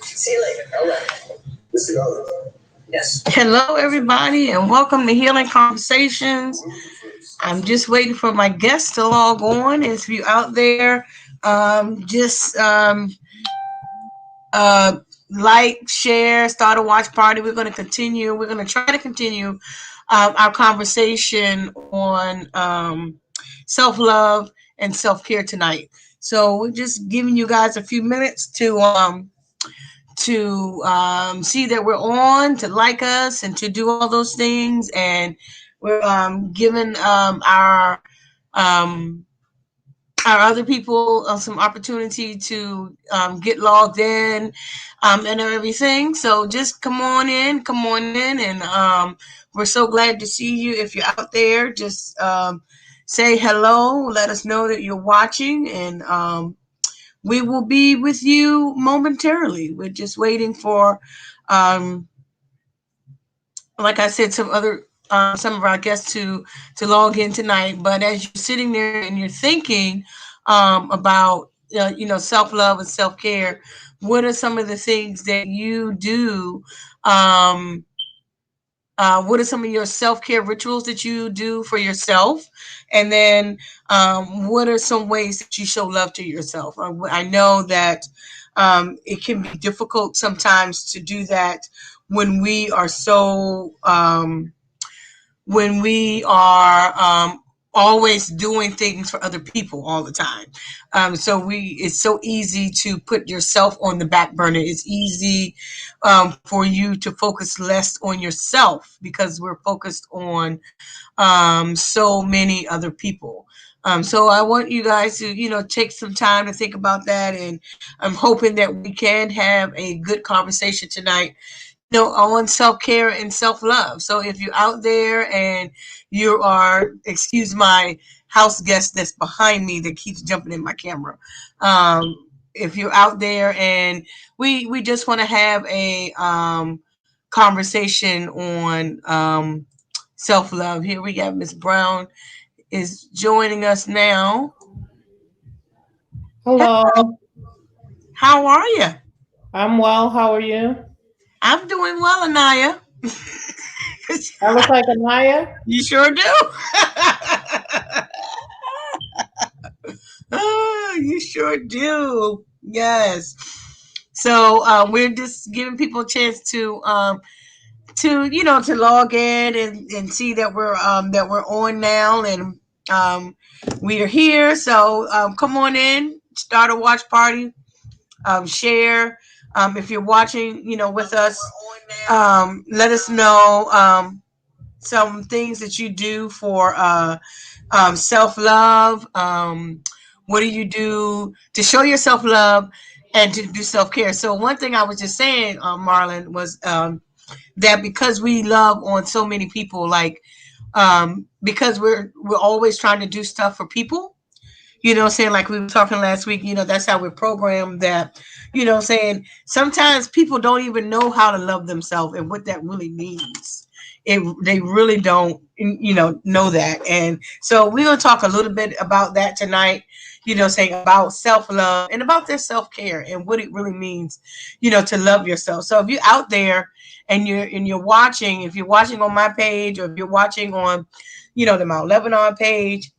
See you later. All right. Mr. Garland. Yes. Hello, everybody, and welcome to Healing Conversations. I'm just waiting for my guests to log on. If you out there, just uh, like, share, start a watch party. We're going to continue. We're going to try to continue our conversation on self love and self care tonight. So we're just giving you guys a few minutes to see that we're on, to like us, and to do all those things. And we're giving um, our other people some opportunity to get logged in and everything. So just come on in, and we're so glad to see you. If you're out there, just say hello. Let us know that you're watching, and we will be with you momentarily. We're just waiting for, um, like I said, some of our guests to log in tonight. But as you're sitting there and you're thinking about self love and self care, what are some of the things that you do? Um, what are some of your self-care rituals that you do for yourself? And then what are some ways that you show love to yourself? I know that it can be difficult sometimes to do that when we are when we are always doing things for other people all the time. It's so easy to put yourself on the back burner. It's easy for you to focus less on yourself because we're focused on so many other people. So I want you guys to, take some time to think about that. And I'm hoping that we can have a good conversation tonight, on self care and self love. So if you're out there and you are, excuse my house guest that's behind me that keeps jumping in my camera. If you're out there and we just want to have a conversation on self love. Here we got Miss Brown is joining us now. Hello, How are you? I'm well. How are you? I'm doing well, Anaya. I look like Anaya. You sure do. Oh, you sure do. Yes. So we're just giving people a chance to log in and see that we're on now, and we are here. So come on in, start a watch party, share. If you're watching, with us, let us know some things that you do for self love. What do you do to show yourself love and to do self care? So one thing I was just saying, Marlon, was that because we love on so many people, like because we're always trying to do stuff for people. Saying, like we were talking last week, that's how we're programmed, that, saying sometimes people don't even know how to love themselves and what that really means. They really don't, know that. And so we're going to talk a little bit about that tonight, saying about self-love and about their self-care and what it really means, to love yourself. So if you're out there and you're watching, if you're watching on my page, or if you're watching on, the Mount Lebanon page,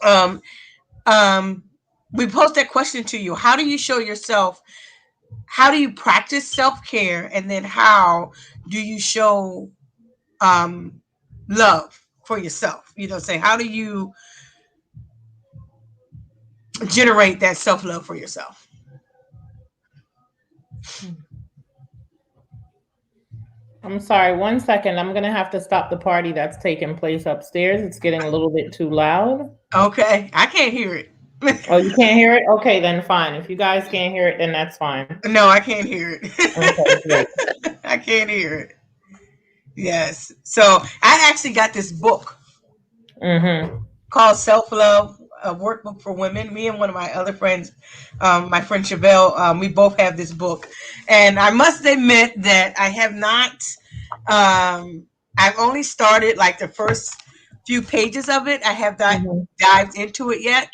um, um, we post that question to you. How do you show yourself? How do you practice self care? And then how do you show um, love for yourself? Say, how do you generate that self love for yourself? I'm sorry, 1 second. I'm gonna have to stop the party that's taking place upstairs. It's getting a little bit too loud. Okay, I can't hear it. Oh, you can't hear it? Okay, then fine. If you guys can't hear it, then that's fine. No, I can't hear Okay, great. it. I can't hear it. Yes. So I actually got this book Mm-hmm. called Self Love, a workbook for women. Me and one of my other friends, my friend Chevelle, we both have this book. And I must admit that I have not, I've only started like the first few pages of it. I have not Mm-hmm. dived into it yet,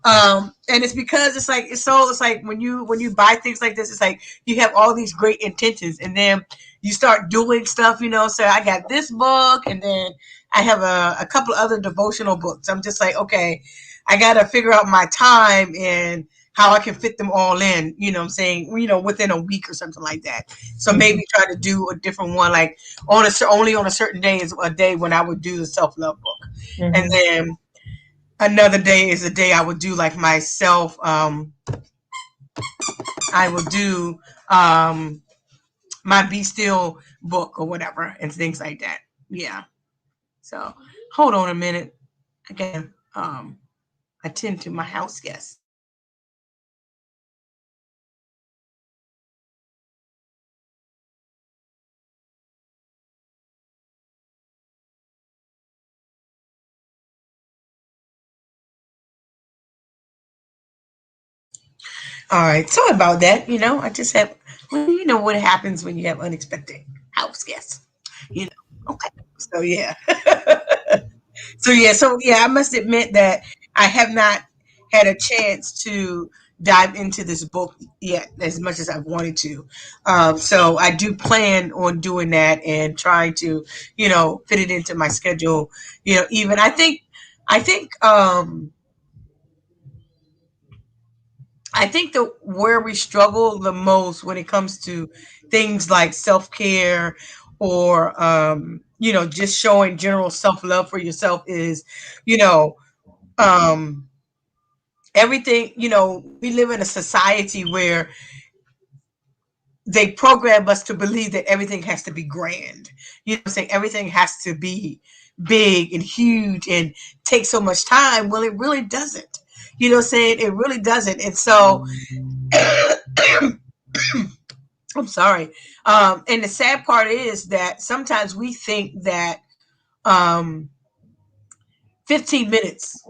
And it's because it's like when you buy things like this, it's like you have all these great intentions, and then you start doing stuff, so I got this book, and then I have a couple of other devotional books. I'm just like, okay, I got to figure out my time and how I can fit them all in, I'm saying, within a week or something like that. So maybe try to do a different one, like only on a certain day is a day when I would do the self-love book. And then another day is a day I would do like myself. I would do my Be Still book or whatever and things like that. Yeah. So hold on a minute. Again, attend to my house guests. All right. Sorry about that. I just have, what happens when you have unexpected house guests. Okay. So yeah. So yeah, I must admit that I have not had a chance to dive into this book yet as much as I wanted to. So I do plan on doing that and trying to, fit it into my schedule. Even I think the where we struggle the most when it comes to things like self care or just showing general self love for yourself is you know um everything. We live in a society where they program us to believe that everything has to be grand. I'm saying everything has to be big and huge and take so much time. Well, it really doesn't. I'm saying it really doesn't. And so I'm sorry. And the sad part is that sometimes we think that um, 15 minutes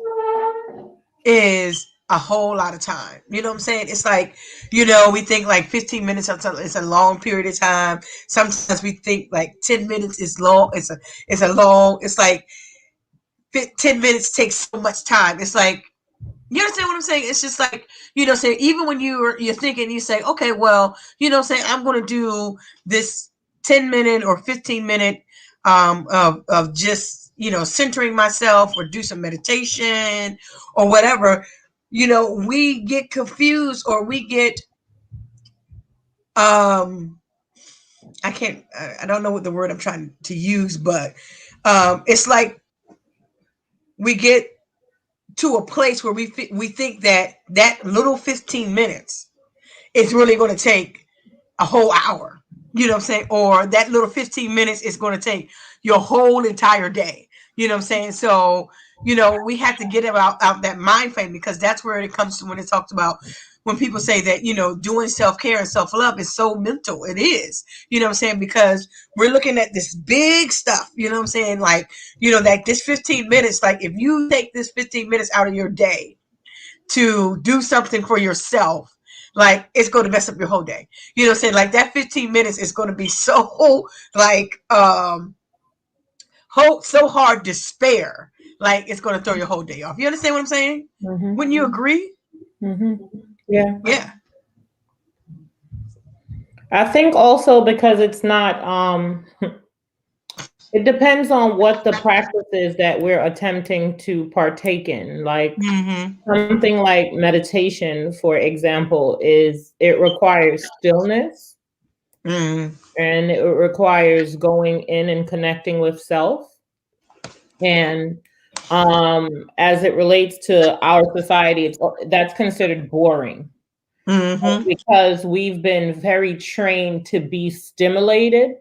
is a whole lot of time. You know what I'm saying? It's like, we think like 15 minutes is a long period of time. Sometimes we think like 10 minutes is long. It's like 10 minutes takes so much time. It's like, you understand what I'm saying? It's just like, say even when you're thinking, you say, okay, well, say I'm going to do this 10-minute or 15-minute of just, centering myself or do some meditation or whatever. We get confused or we get, I don't know what the word I'm trying to use, but it's like we get to a place where we think that little 15 minutes is really going to take a whole hour. You know what I'm saying? Or that little 15 minutes is going to take your whole entire day. You know what I'm saying? So, we have to get out that mind frame, because that's where it comes to when it talks about when people say that, doing self-care and self-love is so mental. It is, what I'm saying? Because we're looking at this big stuff, you know what I'm saying? Like, that this 15 minutes, like if you take this 15 minutes out of your day to do something for yourself, like it's going to mess up your whole day. You know what I'm saying? Like that 15 minutes is going to be so like so hard to spare. Like it's going to throw your whole day off. You understand what I'm saying? Wouldn't you agree? Yeah. Yeah. I think also because it's not it depends on what the practice is that we're attempting to partake in. Like something like meditation, for example, it requires stillness and it requires going in and connecting with self. And as it relates to our society, that's considered boring. Because we've been very trained to be stimulated.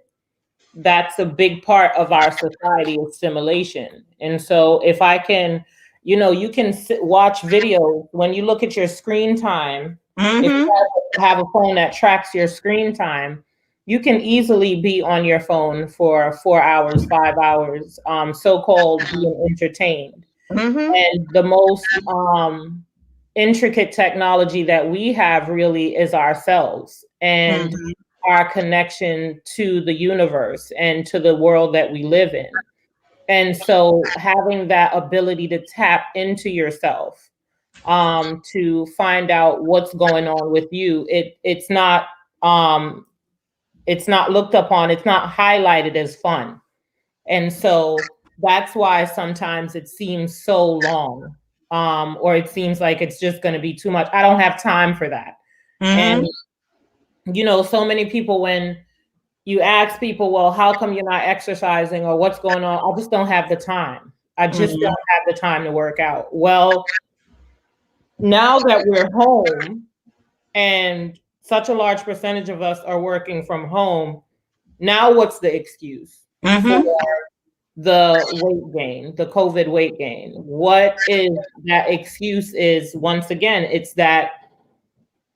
That's a big part of our society is stimulation. And so if I can, you can watch videos when you look at your screen time. If you have a phone that tracks your screen time, you can easily be on your phone for 4 hours, 5 hours, so-called being entertained. And the most intricate technology that we have really is ourselves and our connection to the universe and to the world that we live in. And so having that ability to tap into yourself to find out what's going on with you. It's not looked upon, it's not highlighted as fun. And so that's why sometimes it seems so long, or it seems like it's just going to be too much. I don't have time for that. And, so many people, when you ask people, well, how come you're not exercising or what's going on? I just don't have the time. I just don't have the time to work out. Well, now that we're home and such a large percentage of us are working from home, now what's the excuse for the weight gain, the COVID weight gain? What is that excuse? Is, once again, it's that,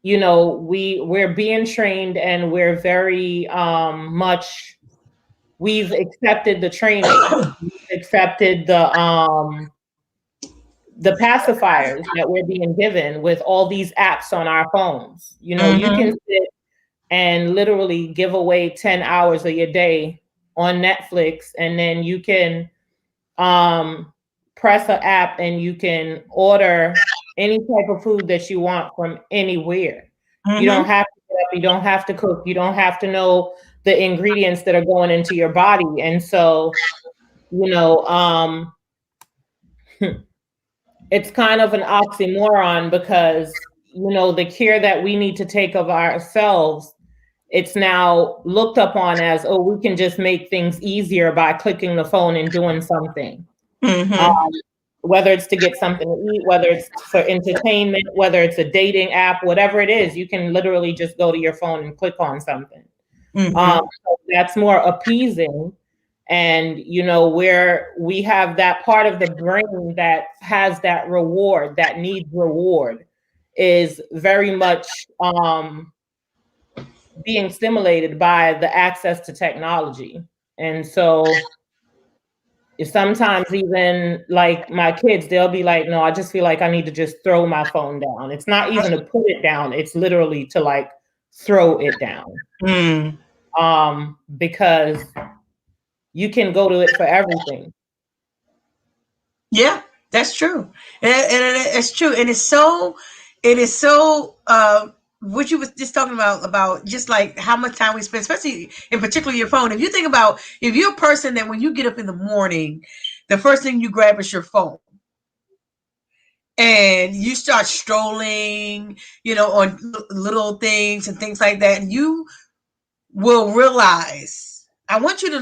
we're being trained and we're very much, we've accepted the training, we've accepted the pacifiers that we're being given with all these apps on our phones. You can sit and literally give away 10 hours of your day on Netflix, and then you can press an app and you can order any type of food that you want from anywhere. You don't have to get up, you don't have to cook, you don't have to know the ingredients that are going into your body. And so, it's kind of an oxymoron, because, the care that we need to take of ourselves, it's now looked upon as, oh, we can just make things easier by clicking the phone and doing something. Whether it's to get something to eat, whether it's for entertainment, whether it's a dating app, whatever it is, you can literally just go to your phone and click on something. So that's more appeasing. And, where we have that part of the brain that has that reward, that needs reward, is very much being stimulated by the access to technology. And so sometimes, even like my kids, they'll be like, no, I just feel like I need to just throw my phone down. It's not even to put it down. It's literally to like throw it down. Because you can go to it for everything. Yeah, that's true. And it's true. And it is so, what you was just talking about just like how much time we spend, especially in particular your phone. If you think about, if you're a person that when you get up in the morning, the first thing you grab is your phone. And you start strolling, on little things and things like that. And you will realize, I want you to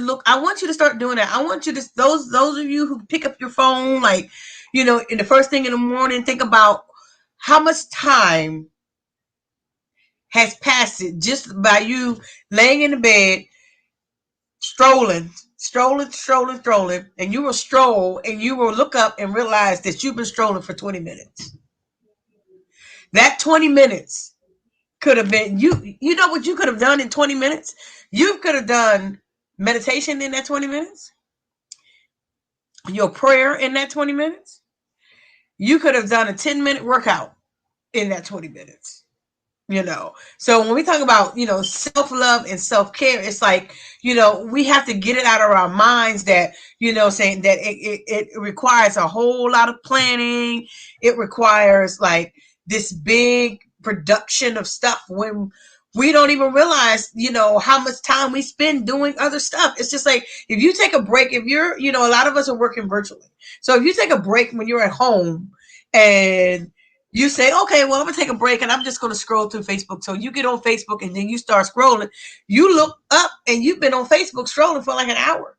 start doing that. I want you to, those of you who pick up your phone, like, in the first thing in the morning, think about how much time has passed it just by you laying in the bed, strolling, and you will stroll and you will look up and realize that you've been strolling for 20 minutes. That 20 minutes could have been, you know what you could have done in 20 minutes? You could have done meditation in that 20 minutes, your prayer in that 20 minutes. You could have done a 10-minute workout in that 20 minutes. So when we talk about, self-love and self-care, it's like, we have to get it out of our minds that, saying that it requires a whole lot of planning. It requires like this big production of stuff when we don't even realize, how much time we spend doing other stuff. It's just like, if you take a break, if you're, a lot of us are working virtually. So if you take a break when you're at home and you say, okay, well, I'm going to take a break and I'm just going to scroll through Facebook. So you get on Facebook and then you start scrolling. You look up and you've been on Facebook scrolling for like an hour.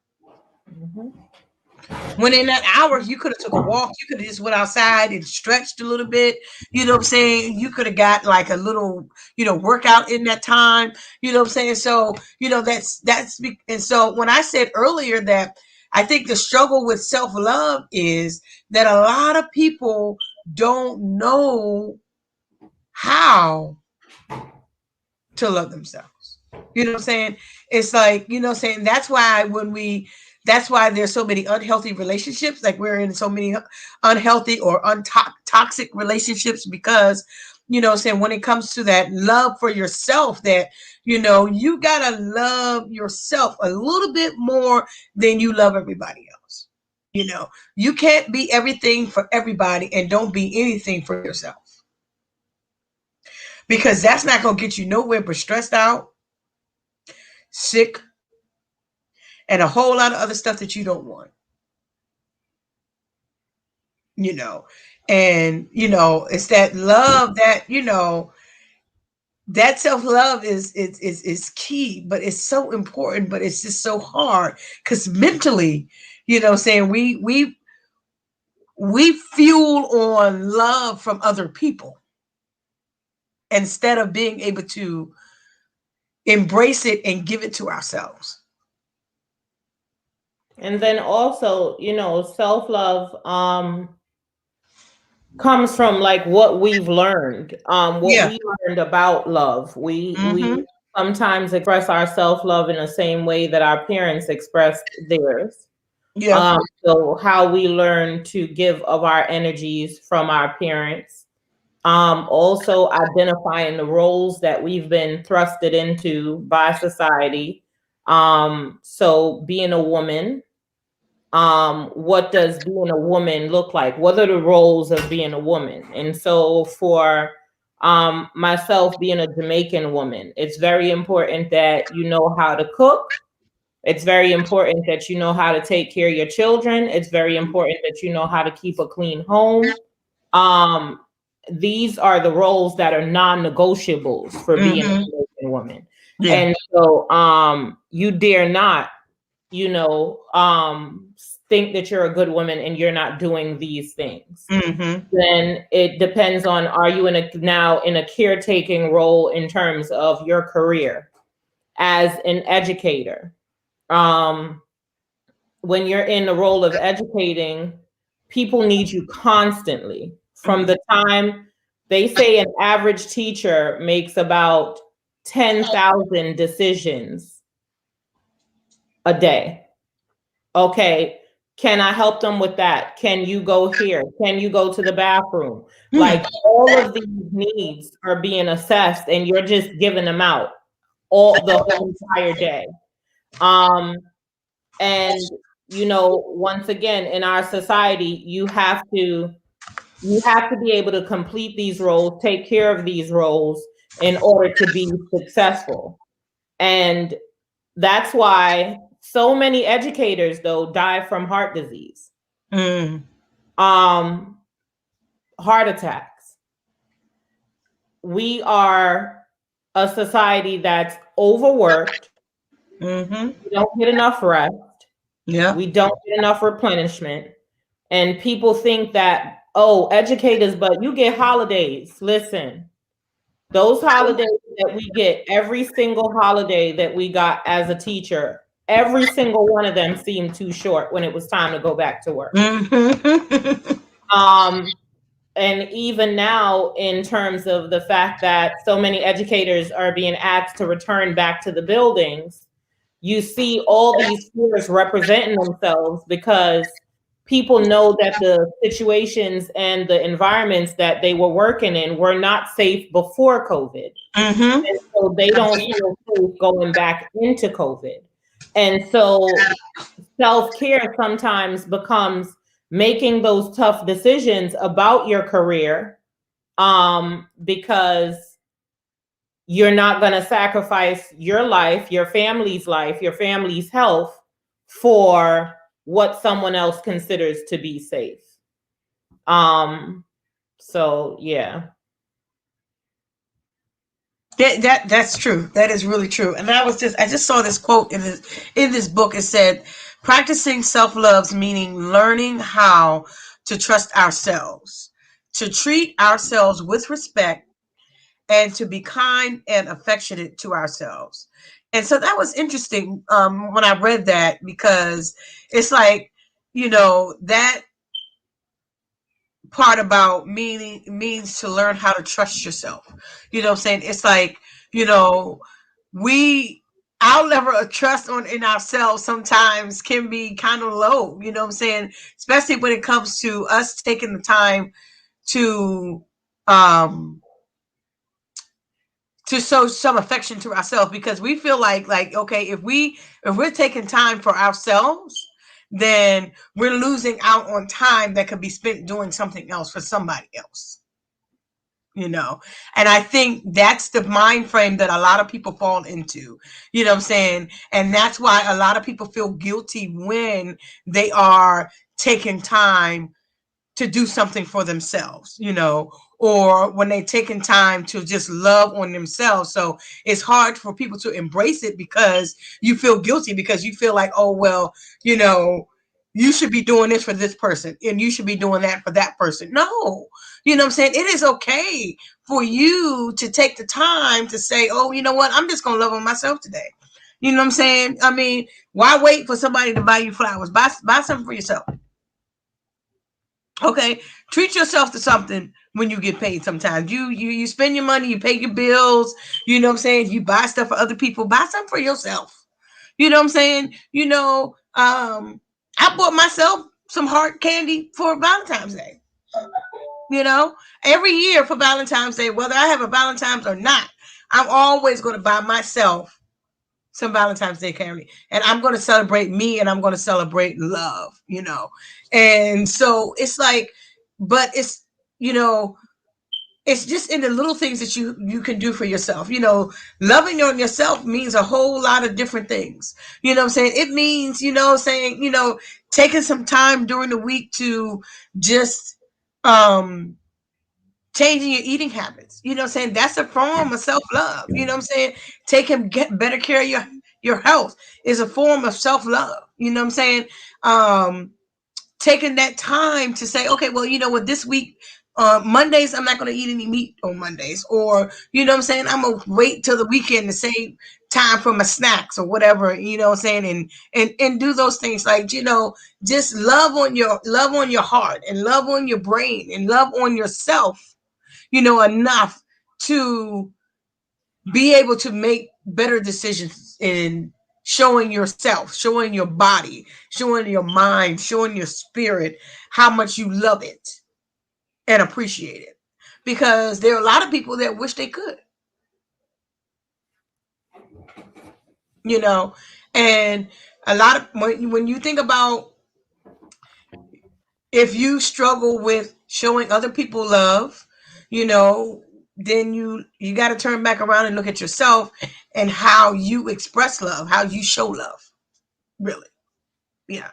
When in that hour, you could have took a walk. You could have just went outside and stretched a little bit. You know what I'm saying? You could have got like a little, workout in that time. You know what I'm saying? So, that's, and so when I said earlier that I think the struggle with self-love is that a lot of people don't know how to love themselves. You know what I'm saying? It's like, saying that's why there's so many unhealthy relationships. Like we're in so many unhealthy or toxic relationships because, saying when it comes to that love for yourself, that, you gotta love yourself a little bit more than you love everybody else. You know, you can't be everything for everybody and don't be anything for yourself, because that's not going to get you nowhere but stressed out, sick, and a whole lot of other stuff that you don't want. You know, and it's that love that, that self-love is key, but it's so important, but it's just so hard because mentally, saying we fuel on love from other people instead of being able to embrace it and give it to ourselves. And then also, self-love comes from like what we've learned, we learned about love. We sometimes express our self-love in the same way that our parents expressed theirs. So how we learn to give of our energies from our parents. Also identifying the roles that we've been thrusted into by society. So being a woman, what does being a woman look like? What are the roles of being a woman? And so for myself, being a Jamaican woman, it's very important that you know how to cook. It's very important that you know how to take care of your children. It's very important that you know how to keep a clean home. These are the roles that are non-negotiables for being a Jamaican woman. And so you dare not, think that you're a good woman and you're not doing these things. Then it depends on, are you now in a caretaking role in terms of your career as an educator? When you're in the role of educating, people need you constantly. From the time they say an average teacher makes about 10,000 decisions a day. Okay, can I help them with that? Can you go here? Can you go to the bathroom? Like all of these needs are being assessed and you're just giving them out the whole entire day. And once again, in our society, you have to be able to complete these roles, take care of these roles in order to be successful. And that's why so many educators, though, die from heart disease, heart attacks. We are a society that's overworked. We don't get enough rest. We don't get enough replenishment. And people think that, educators, but you get holidays. Listen, those holidays that we get, every single holiday that we got as a teacher, every single one of them seemed too short when it was time to go back to work. And even now, in terms of the fact that so many educators are being asked to return back to the buildings, you see all these fears representing themselves because people know that the situations and the environments that they were working in were not safe before COVID. And so they don't feel safe going back into COVID. And so self-care sometimes becomes making those tough decisions about your career, because you're not going to sacrifice your life, your family's health for what someone else considers to be safe. So yeah. That's true. That is really true. And I just saw this quote in this book. It said, practicing self-love meaning learning how to trust ourselves, to treat ourselves with respect, and to be kind and affectionate to ourselves. And so that was interesting when I read that, because it's like, that part about means to learn how to trust yourself. You know what I'm saying? It's like, our level of trust in ourselves sometimes can be kind of low, you know what I'm saying? Especially when it comes to us taking the time to show some affection to ourselves, because we feel like, okay, if we're taking time for ourselves, then we're losing out on time that could be spent doing something else for somebody else. And I think that's the mind frame that a lot of people fall into, you know what I'm saying? And that's why a lot of people feel guilty when they are taking time to do something for themselves, or when they're taking time to just love on themselves. So it's hard for people to embrace it because you feel guilty, because you feel like, oh, well, you should be doing this for this person and you should be doing that for that person. No, you know what I'm saying? It is okay for you to take the time to say, oh, you know what? I'm just going to love on myself today. You know what I'm saying? I mean, why wait for somebody to buy you flowers? Buy something for yourself. Okay, treat yourself to something when you get paid. Sometimes you spend your money, you pay your bills, you know what I'm saying? You buy stuff for other people, buy something for yourself. You know what I'm saying? I bought myself some hard candy for Valentine's Day. Every year for Valentine's Day, whether I have a Valentine's or not, I'm always going to buy myself some Valentine's Day candy, and I'm going to celebrate me, and I'm going to celebrate love, and so it's like, but it's, it's just in the little things that you can do for yourself. Loving on yourself means a whole lot of different things. You know what I'm saying? It means, taking some time during the week to just changing your eating habits. You know what I'm saying? That's a form of self-love. You know what I'm saying? Get better care of your health is a form of self-love. You know what I'm saying? Taking that time to say, okay, well, this week, Mondays, I'm not going to eat any meat on Mondays, or, you know what I'm saying? I'm going to wait till the weekend to save time for my snacks or whatever, you know what I'm saying? And do those things, like, just love on your heart and love on your brain and love on yourself, enough to be able to make better decisions in showing yourself, showing your body, showing your mind, showing your spirit how much you love it and appreciate it. Because there are a lot of people that wish they could. And a lot of, when you think about, if you struggle with showing other people love, then you got to turn back around and look at yourself and how you express love, how you show love. Really. Yeah.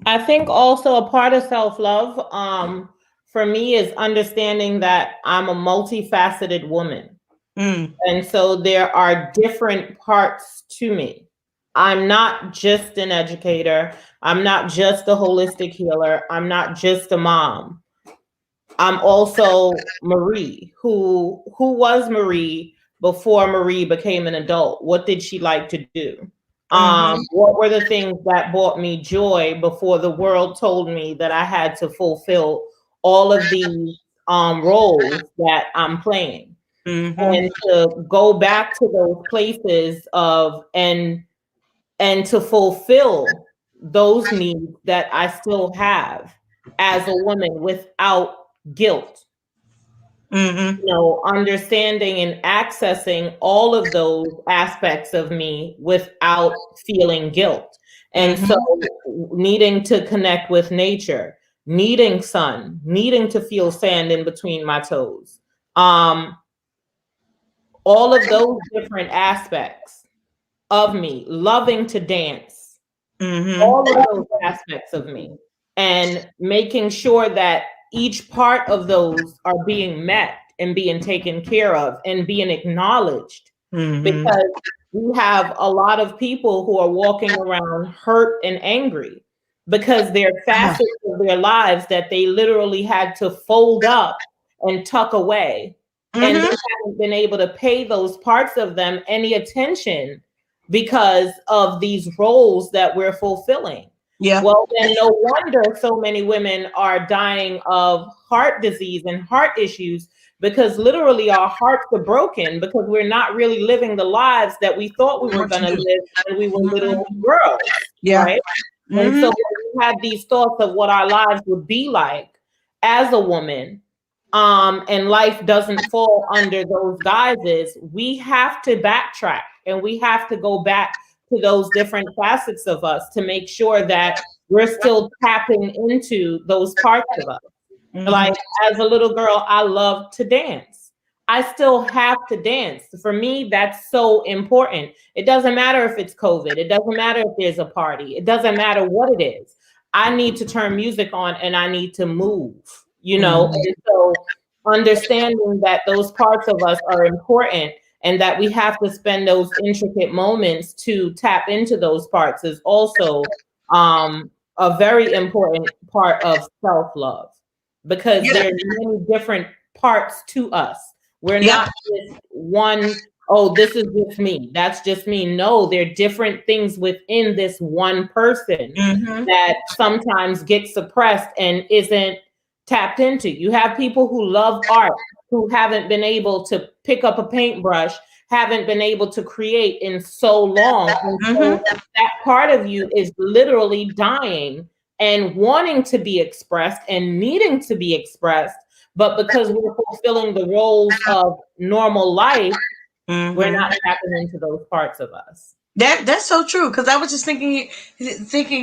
I think also a part of self-love, for me, is understanding that I'm a multifaceted woman. And so there are different parts to me. I'm not just an educator. I'm not just a holistic healer. I'm not just a mom. I'm also Marie, who was Marie before Marie became an adult. What did she like to do? What were the things that brought me joy before the world told me that I had to fulfill all of these roles that I'm playing? And to go back to those places of and to fulfill those needs that I still have as a woman without guilt. Understanding and accessing all of those aspects of me without feeling guilt. And so needing to connect with nature, needing sun, needing to feel sand in between my toes. All of those different aspects of me, loving to dance, all of those aspects of me, and making sure that each part of those are being met and being taken care of and being acknowledged. Because we have a lot of people who are walking around hurt and angry because there are facets of their lives that they literally had to fold up and tuck away. And they haven't been able to pay those parts of them any attention because of these roles that we're fulfilling. Yeah. Well, then no wonder so many women are dying of heart disease and heart issues, because literally our hearts are broken because we're not really living the lives that we thought we were going to live when we were little girls. Yeah. Right? And so when we had these thoughts of what our lives would be like as a woman, and life doesn't fall under those guises, we have to backtrack and we have to go back to those different facets of us to make sure that we're still tapping into those parts of us. Mm-hmm. Like as a little girl, I love to dance. I still have to dance. For me, that's so important. It doesn't matter if it's COVID. It doesn't matter if there's a party. It doesn't matter what it is. I need to turn music on and I need to move, you know? Mm-hmm. And so understanding that those parts of us are important and that we have to spend those intricate moments to tap into those parts is also a very important part of self-love, because Yeah. there are many different parts to us. We're Yeah. not just one, oh, this is just me. That's just me. No, there are different things within this one person Mm-hmm. that sometimes get suppressed and isn't tapped into. You have people who love art who haven't been able to pick up a paintbrush, haven't been able to create in so long. And so Mm-hmm. that part of you is literally dying and wanting to be expressed and needing to be expressed. But because we're fulfilling the roles of normal life, we're Mm-hmm. not tapping into those parts of us. That's so true, because I was just thinking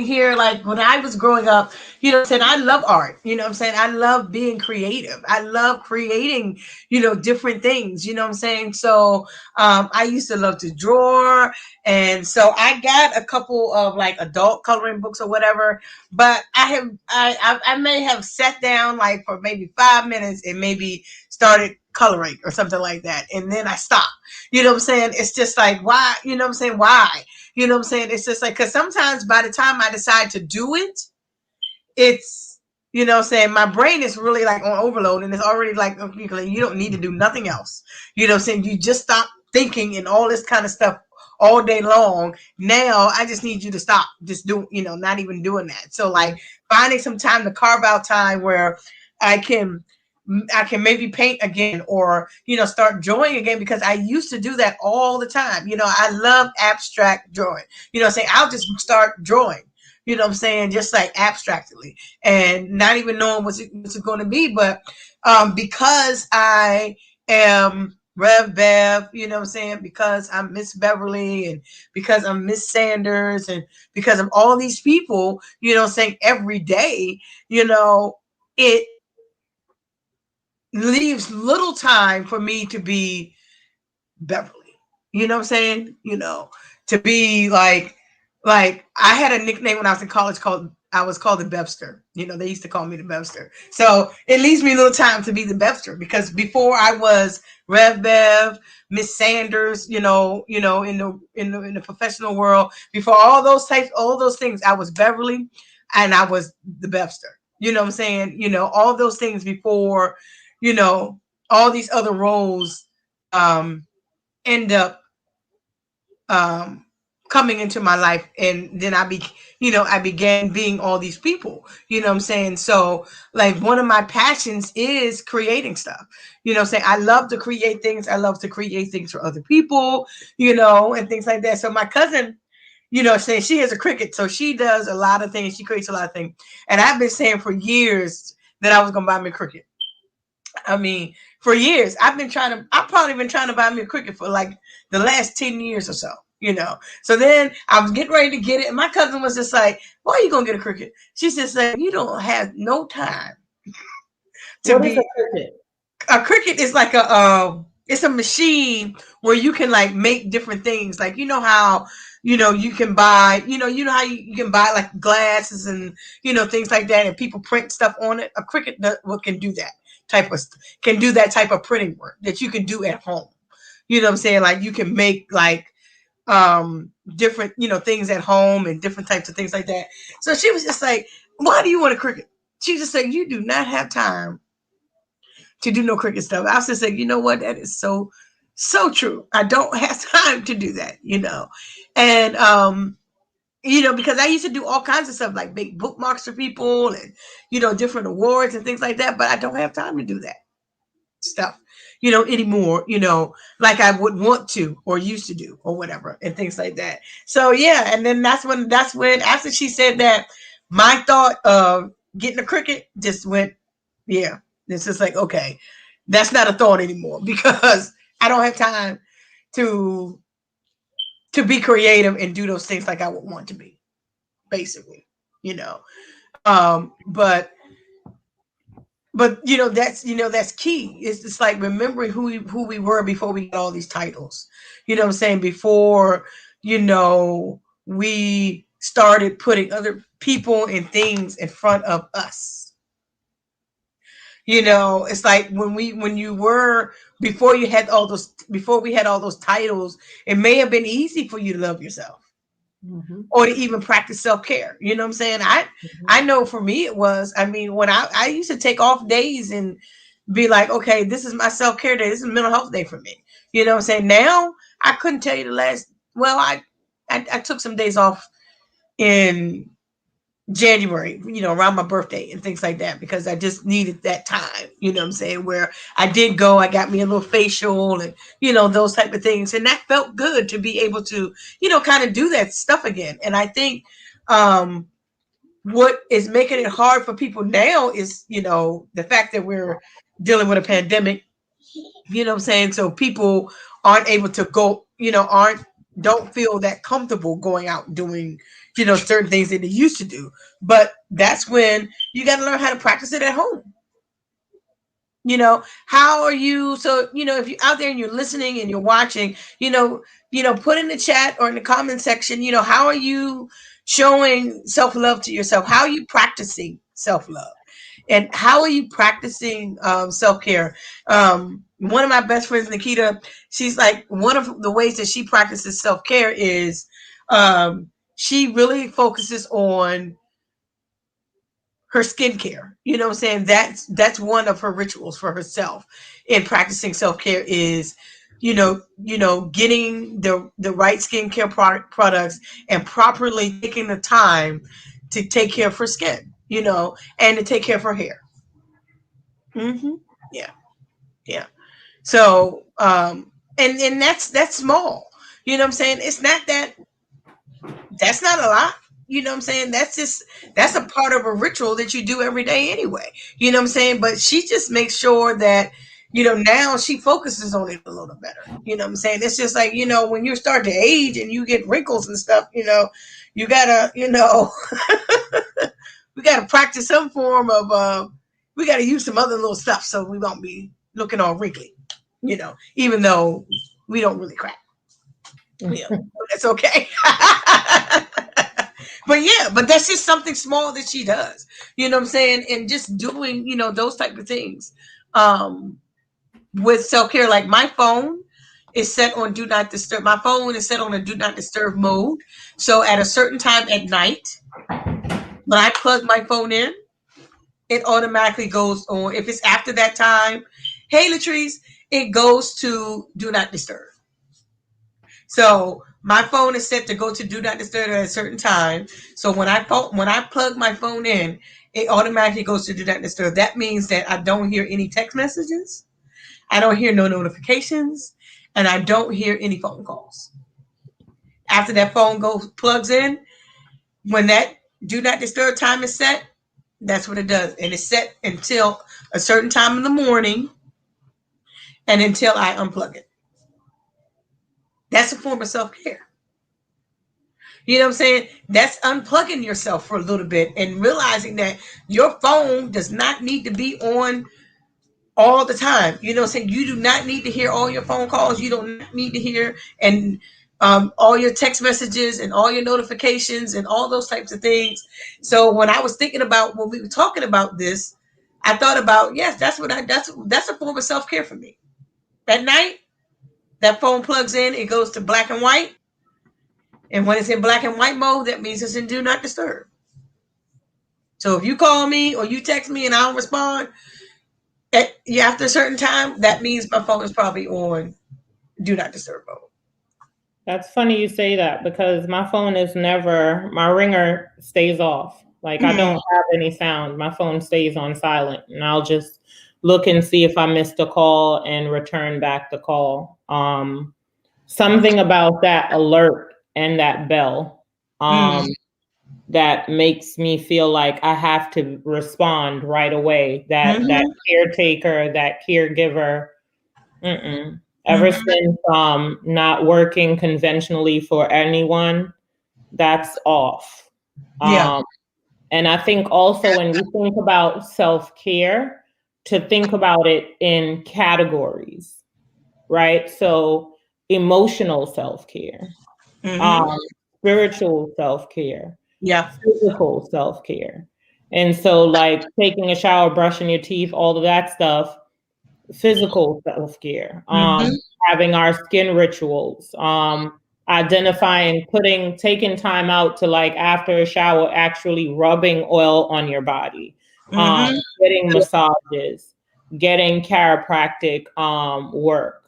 here, like when I was growing up, saying I love art, what I'm saying, I love being creative, I love creating, different things, what I'm saying. So I used to love to draw, and so I got a couple of like adult coloring books or whatever, but I may have sat down like for maybe 5 minutes and maybe started coloring or something like that, and then I stopped. You know what I'm saying? It's just like, why? You know what I'm saying? Why? You know what I'm saying? It's just like, because sometimes by the time I decide to do it, it's, what I'm saying, my brain is really like on overload, and it's already like, okay, you don't need to do nothing else. You know what I'm saying? You just stop thinking and all this kind of stuff all day long. Now I just need you to stop just do, not even doing that. So like finding some time to carve out time where I can maybe paint again, or start drawing again, because I used to do that all the time. I love abstract drawing. Saying I'll just start drawing, what I'm saying, just like abstractly, and not even knowing what's it going to be. But because I am Rev Bev, what I'm saying, because I'm Miss Beverly, and because I'm Miss Sanders, and because of all these people, saying every day, it leaves little time for me to be Beverly. You know what I'm saying? To be like I had a nickname when I was in college I was called the Bevster. They used to call me the Bevster. So it leaves me a little time to be the Bevster, because before I was Rev Bev, Miss Sanders, in the professional world, before all those things, I was Beverly, and I was the Bevster. You know what I'm saying? All those things before, all these other roles end up coming into my life, and then I began being all these people. What I'm saying? So like one of my passions is creating stuff. Saying I love to create things. I love to create things for other people, and things like that. So my cousin, saying she has a Cricut, so she does a lot of things. She creates a lot of things, and I've been saying for years that I was gonna buy me a Cricut. I mean, for years, I've probably been trying to buy me a Cricut for like the last 10 years or so, So then I was getting ready to get it. And my cousin was just like, why are you going to get a Cricut? She's just like, you don't have no time to What be. is a Cricut? A Cricut is like it's a machine where you can like make different things. Like, how, you can buy, how you can buy like glasses and, things like that. And people print stuff on it. A Cricut can do that type of printing work that you can do at home. You know what I'm saying? Like you can make like different, things at home and different types of things like that. So she was just like, why do you want a Cricut? She just said, you do not have time to do no Cricut stuff. I was just like, you know what? That is so true. I don't have time to do that, And because I used to do all kinds of stuff, like make bookmarks for people and, different awards and things like that, but I don't have time to do that stuff, anymore, like I would want to or used to do or whatever and things like that. So yeah, and then that's when after she said that, my thought of getting a Cricut just went, yeah, it's just like, okay, that's not a thought anymore, because I don't have time to be creative and do those things like I would want to be, basically. you know. But that's key. It's like remembering who we were before we got all these titles. You know what I'm saying? Before, we started putting other people and things in front of us. It's like when you were before we had all those titles, it may have been easy for you to love yourself. Mm-hmm. Or to even practice self-care. You know what I'm saying? I know for me it was. I mean, when I used to take off days and be like, okay, this is my self-care day. This is mental health day for me. You know what I'm saying? Now I couldn't tell you the last. Well, I took some days off in January, around my birthday and things like that, because I just needed that time, you know what I'm saying, where I did go, I got me a little facial and, those type of things. And that felt good to be able to, kind of do that stuff again. And I think what is making it hard for people now is, the fact that we're dealing with a pandemic, you know what I'm saying? So people aren't able to go, don't feel that comfortable going out and doing, certain things that they used to do. But that's when you got to learn how to practice it at home. How are you? So, if you're out there and you're listening and you're watching, put in the chat or in the comment section, how are you showing self-love to yourself? How are you practicing self-love? And how are you practicing self-care? One of my best friends, Nikita, she's like, one of the ways that she practices self-care is she really focuses on her skincare. You know what I'm saying? That's one of her rituals for herself in practicing self-care is, getting the right skincare products and properly taking the time to take care of her skin, and to take care of her hair. Mm-hmm. Yeah. So, and that's small. You know what I'm saying? It's not that's not a lot. You know what I'm saying? That's a part of a ritual that you do every day anyway. You know what I'm saying? But she just makes sure that, now she focuses on it a little better. You know what I'm saying? It's just like, when you start to age and you get wrinkles and stuff, you gotta, we gotta practice some form of, we gotta use some other little stuff so we won't be looking all wrinkly, even though we don't really crack. That's okay. But that's just something small that she does. You know what I'm saying? And just doing, those type of things. With self-care, like my phone is set on do not disturb. My phone is set on a do not disturb mode. So at a certain time at night, when I plug my phone in, it automatically goes on. If it's after that time, hey Latrice, it goes to do not disturb. So my phone is set to go to do not disturb at a certain time. So when I plug my phone in, it automatically goes to do not disturb. That means that I don't hear any text messages, I don't hear no notifications, and I don't hear any phone calls. After that phone plugs in, when that do not disturb time is set, that's what it does. And it's set until a certain time in the morning and until I unplug it. That's a form of self-care. You know what I'm saying? That's unplugging yourself for a little bit and realizing that your phone does not need to be on all the time. You know what I'm saying? You do not need to hear all your phone calls. You don't need to hear and all your text messages and all your notifications and all those types of things. So when I was thinking about when we were talking about this, I thought about, yes, that's a form of self-care for me. At night, that phone plugs in, it goes to black and white. And when it's in black and white mode, that means it's in do not disturb. So if you call me or you text me and I don't respond after a certain time, that means my phone is probably on do not disturb mode. That's funny you say that because my phone is never, my ringer stays off. Like I don't have any sound. My phone stays on silent and I'll just look and see if I missed a call and return back the call. Something about that alert and that bell that makes me feel like I have to respond right away. That caretaker, that caregiver. Ever since not working conventionally for anyone, that's off. And I think also when we think about self-care, to think about it in categories, right? So emotional self-care, spiritual self-care, physical self-care. And so like taking a shower, brushing your teeth, all of that stuff, physical self-care, having our skin rituals, identifying, taking time out to, like, after a shower, actually rubbing oil on your body, getting massages, getting chiropractic work,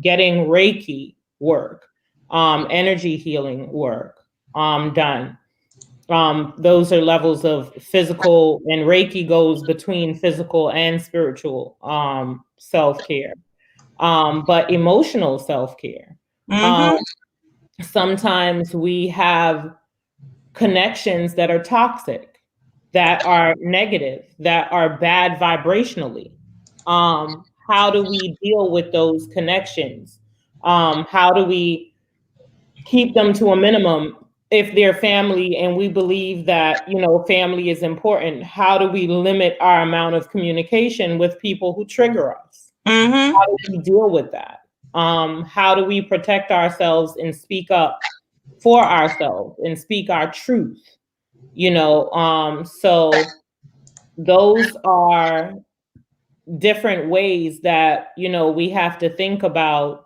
getting Reiki work, energy healing work done. Those are levels of physical, and Reiki goes between physical and spiritual self-care. But emotional self-care. Sometimes we have connections that are toxic, that are negative, that are bad vibrationally. How do we deal with those connections? How do we keep them to a minimum? If they're family and we believe that, family is important, how do we limit our amount of communication with people who trigger us? How do we deal with that? How do we protect ourselves and speak up for ourselves and speak our truth? So those are different ways that, we have to think about,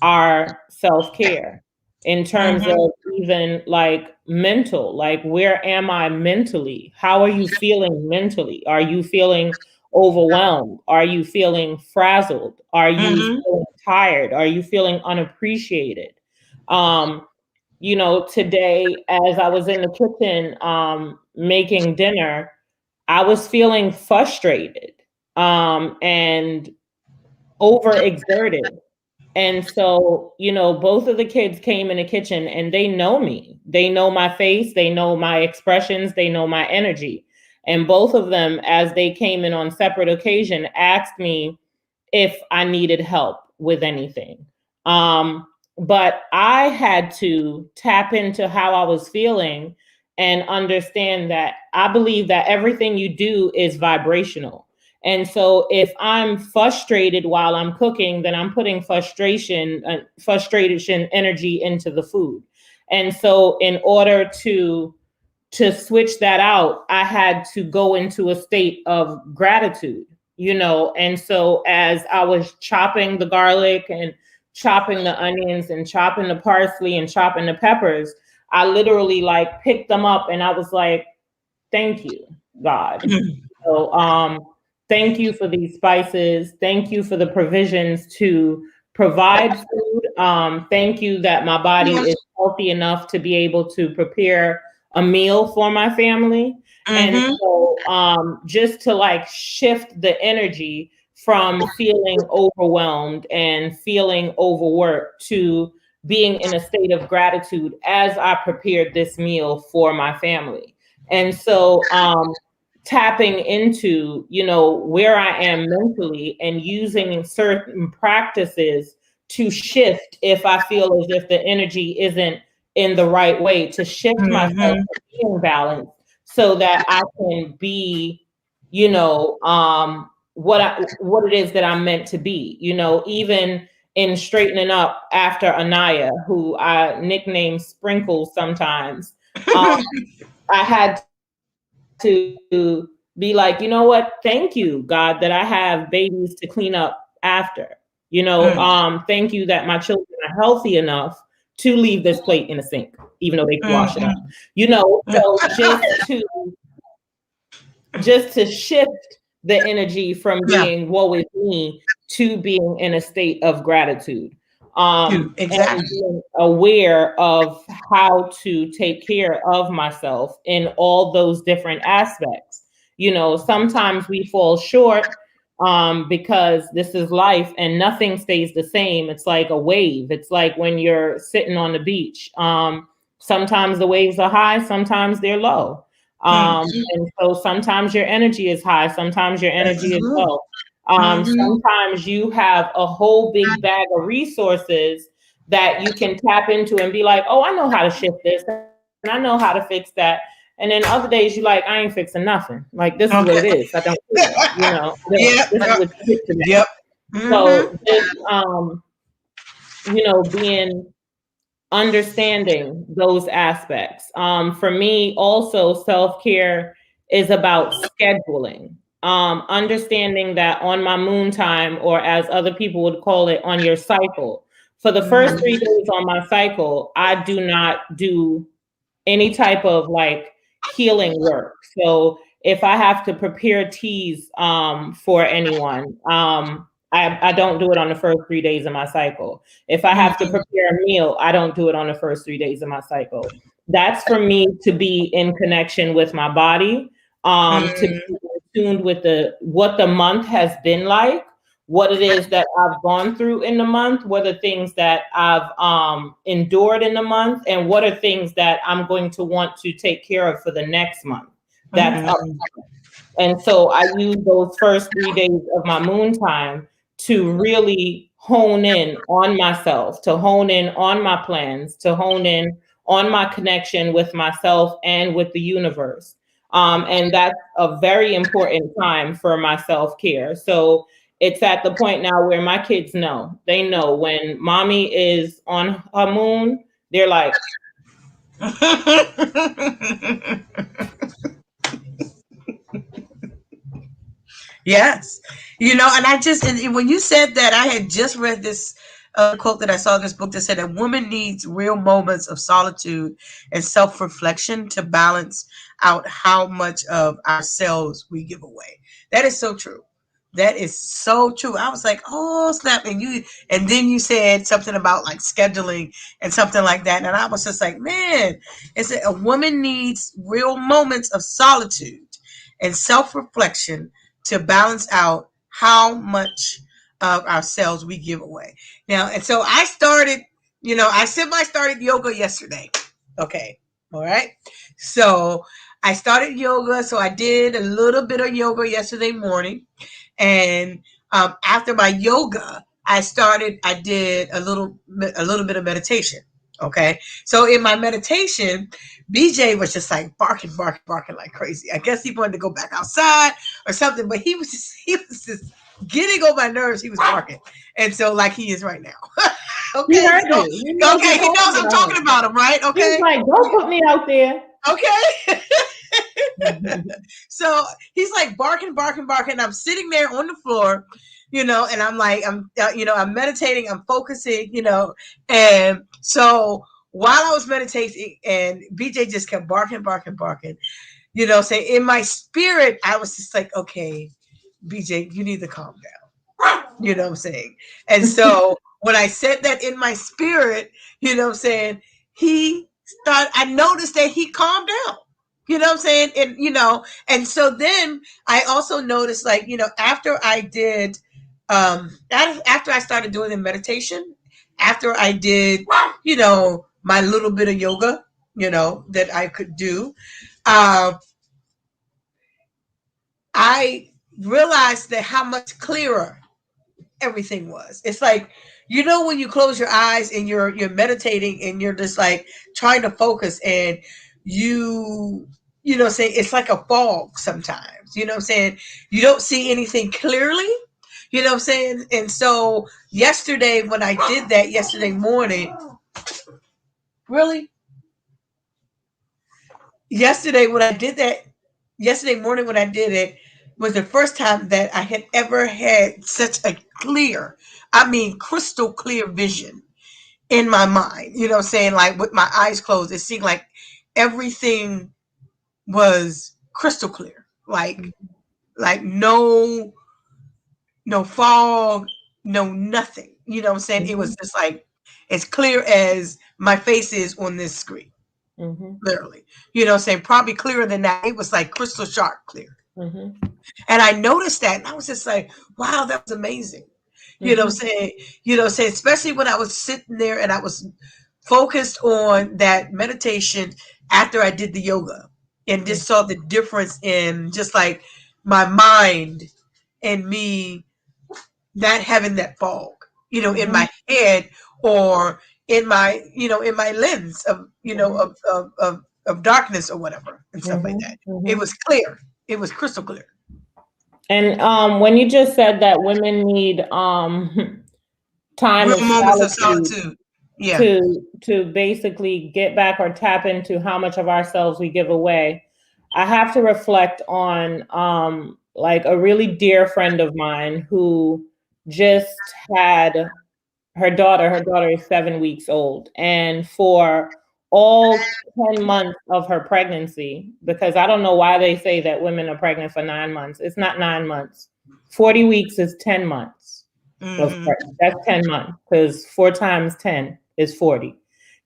our self-care in terms of even like mental, like where am I mentally? How are you feeling mentally? Are you feeling overwhelmed? Are you feeling frazzled? Are you feeling tired? Are you feeling unappreciated? Today, as I was in the kitchen making dinner, I was feeling frustrated and overexerted. And so, both of the kids came in the kitchen and they know me. They know my face, they know my expressions, they know my energy. And both of them, as they came in on separate occasion, asked me if I needed help with anything. But I had to tap into how I was feeling and understand that I believe that everything you do is vibrational. And so if I'm frustrated while I'm cooking, then I'm putting frustration energy into the food. And so in order to switch that out, I had to go into a state of gratitude, And so as I was chopping the garlic and chopping the onions and chopping the parsley and chopping the peppers, I literally like picked them up and I was like, thank you, God. So, thank you for these spices. Thank you for the provisions to provide food. Thank you that my body is healthy enough to be able to prepare a meal for my family. And so just to like shift the energy from feeling overwhelmed and feeling overworked to being in a state of gratitude as I prepared this meal for my family. And so tapping into, where I am mentally and using certain practices to shift if I feel as if the energy isn't in the right way, to shift myself to being balanced so that I can be, what it is that I'm meant to be, even in straightening up after Anaya, who I nickname Sprinkles sometimes. I had to be like, you know what? Thank you, God, that I have babies to clean up after. Thank you that my children are healthy enough to leave this plate in the sink, even though they can wash it up. So just to shift the energy from being woe is me to being in a state of gratitude. And being aware of how to take care of myself in all those different aspects. Sometimes we fall short because this is life and nothing stays the same. It's like a wave. It's like when you're sitting on the beach. Sometimes the waves are high, sometimes they're low. And so sometimes your energy is high, sometimes your energy is low. Sometimes you have a whole big bag of resources that you can tap into and be like, oh, I know how to shift this. I know how to fix that. And then other days you like, I ain't fixing nothing. Like, this is what it is. I don't care. Yep. This is what you get today. Yep. So just being understanding those aspects. For me, also, self-care is about scheduling. Understanding that on my moon time, or as other people would call it, on your cycle. For the first 3 days on my cycle, I do not do any type of like healing work. So if I have to prepare teas for anyone, I don't do it on the first 3 days of my cycle. If I have to prepare a meal, I don't do it on the first 3 days of my cycle. That's for me to be in connection with my body, to be tuned with what the month has been like, what it is that I've gone through in the month, what are things that I've endured in the month, and what are things that I'm going to want to take care of for the next month. That's up. And so I use those first 3 days of my moon time to really hone in on myself, to hone in on my plans, to hone in on my connection with myself and with the universe. And that's a very important time for my self-care. So it's at the point now where my kids know. They know when mommy is on her moon, they're like, yes. And and when you said that, I had just read this quote that I saw in this book that said a woman needs real moments of solitude and self-reflection to balance out how much of ourselves we give away. That is so true. That is so true. I was like, oh snap. And then you said something about like scheduling and something like that. And I was just like, man, it's a woman needs real moments of solitude and self-reflection to balance out how much of ourselves we give away. Now, and so I started, I started yoga yesterday. Okay. All right. So I started yoga. So I did a little bit of yoga yesterday morning. And after my yoga, I did a little bit of meditation. Okay. So in my meditation, BJ was just like barking like crazy. I guess he wanted to go back outside or something, but he was just getting on my nerves. He was barking. And so like he is right now. Okay. He heard you. He knows I'm talking about him, right? Okay. He's like, don't put me out there. Okay. So he's like barking. I'm sitting there on the floor, and I'm like, I'm meditating, I'm focusing, and so while I was meditating and BJ just kept barking, saying in my spirit, I was just like, okay, BJ, you need to calm down. You know what I'm saying? And so when I said that in my spirit, you know what I'm saying, I noticed that he calmed down. You know what I'm saying? And, and so then I also noticed, like, after I did, after I started doing the meditation, after I did, my little bit of yoga, that I could do, I realized that how much clearer everything was. It's like, when you close your eyes and you're meditating and you're just like trying to focus and say it's like a fog sometimes, you know what I'm saying? You don't see anything clearly, you know what I'm saying? And so yesterday when I did that yesterday morning, yesterday morning when I did it was the first time that I had ever had such a crystal clear vision in my mind, you know what I'm saying? Like with my eyes closed, it seemed like everything was crystal clear, like no fog, no nothing, you know what I'm saying? It was just like as clear as my face is on this screen. Literally, you know what I'm saying? Probably clearer than that. It was like crystal sharp clear. And I noticed that and I was just like, wow, that was amazing. You know what I'm saying? Especially when I was sitting there and I was focused on that meditation after I did the yoga and just saw the difference in just like my mind and me not having that fog, in my head or in my, in my lens of, of darkness or whatever and stuff like that. It was clear. It was crystal clear. And when you just said that women need time and moments of solitude. Yeah. To basically get back or tap into how much of ourselves we give away, I have to reflect on like a really dear friend of mine who just had her daughter is 7 weeks old, and for all 10 months of her pregnancy, because I don't know why they say that women are pregnant for 9 months. It's not 9 months. 40 weeks is 10 months. That's 10 months, because 4 times 10 is 40.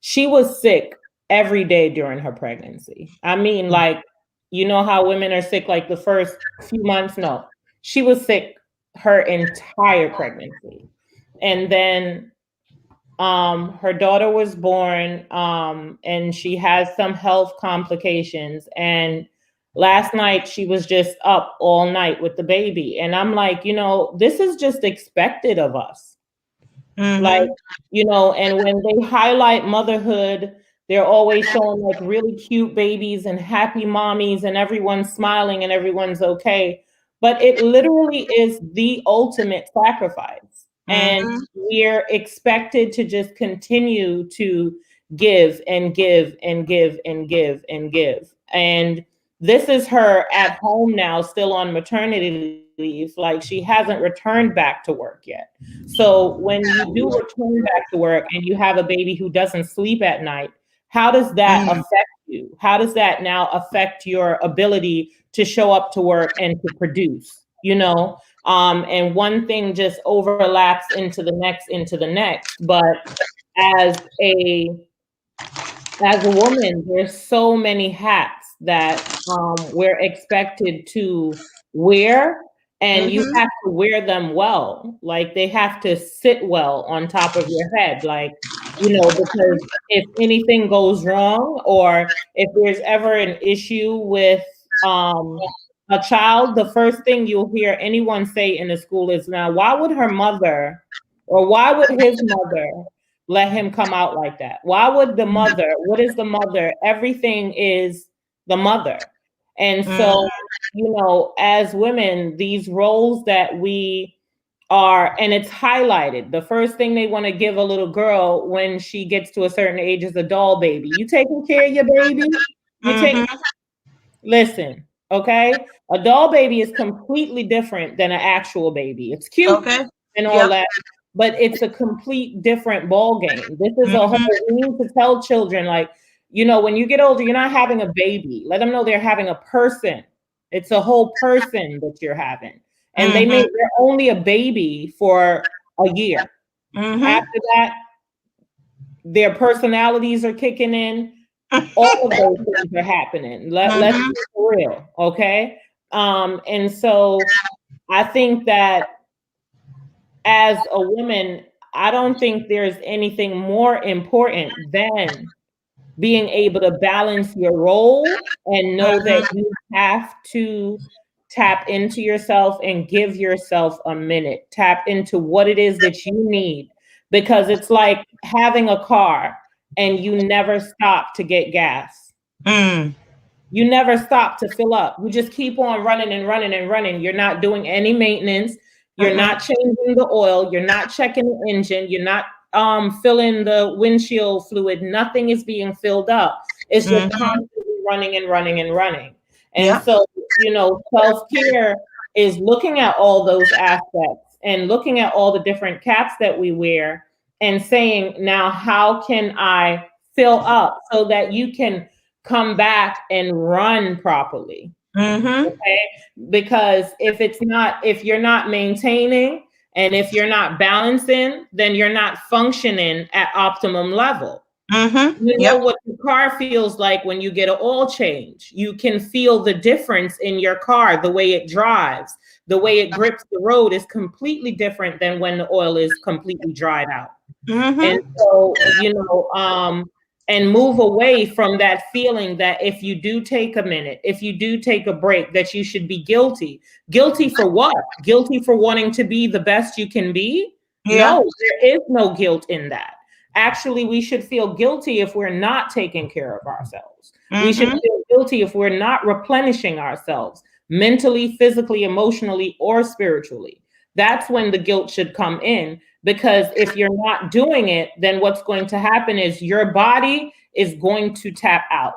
She was sick every day during her pregnancy. I mean, like, you know how women are sick like the first few months? No, she was sick her entire pregnancy. And then her daughter was born, and she has some health complications. And last night she was just up all night with the baby. And I'm like, you know, this is just expected of us. Like, you know, and when they highlight motherhood, they're always showing like really cute babies and happy mommies and everyone's smiling and everyone's okay. But it literally is the ultimate sacrifice. And we're expected to just continue to give and give and give and give and give. And this is her at home now, still on maternity leave. Like, she hasn't returned back to work yet. So when you do return back to work and you have a baby who doesn't sleep at night, how does that affect you? How does that now affect your ability to show up to work and to produce, you know? And one thing just overlaps into the next. But as a woman, there's so many hats that we're expected to wear, and you have to wear them well. Like, they have to sit well on top of your head, like, you know, because if anything goes wrong, or if there's ever an issue with a child, the first thing you'll hear anyone say in the school is, now, why would her mother, or why would his mother let him come out like that? Why would the mother? What is the mother? Everything is the mother. And so, you know, as women, these roles that we are, and it's highlighted. The first thing they want to give a little girl when she gets to a certain age is a doll baby. You taking care of your baby? Listen, okay? A doll baby is completely different than an actual baby. It's cute and all that, but it's a complete different ball game. This is a whole, we need to tell children, like, you know, when you get older, you're not having a baby. Let them know they're having a person. It's a whole person that you're having. And they're only a baby for a year. After that, their personalities are kicking in. All of those things are happening. Let's be for real, okay? And so I think that as a woman, I don't think there's anything more important than being able to balance your role and know that you have to tap into yourself and give yourself a minute. Tap into what it is that you need, because it's like having a car and you never stop to get gas. You never stop to fill up. You just keep on running and running and running. You're not doing any maintenance. You're not changing the oil. You're not checking the engine. You're not filling the windshield fluid. Nothing is being filled up. It's just constantly running and running and running. And so, you know, self-care is looking at all those aspects and looking at all the different caps that we wear and saying, now, how can I fill up so that you can come back and run properly? Okay? Because if you're not maintaining and if you're not balancing, then you're not functioning at optimum level. You know what the car feels like when you get an oil change. You can feel the difference in your car, the way it drives, the way it grips the road is completely different than when the oil is completely dried out. And so, you know, and move away from that feeling that if you do take a minute, if you do take a break, that you should be guilty. Guilty for what? Guilty for wanting to be the best you can be? No, there is no guilt in that. Actually, we should feel guilty if we're not taking care of ourselves. We should feel guilty if we're not replenishing ourselves mentally, physically, emotionally, or spiritually. That's when the guilt should come in, because if you're not doing it, then what's going to happen is your body is going to tap out.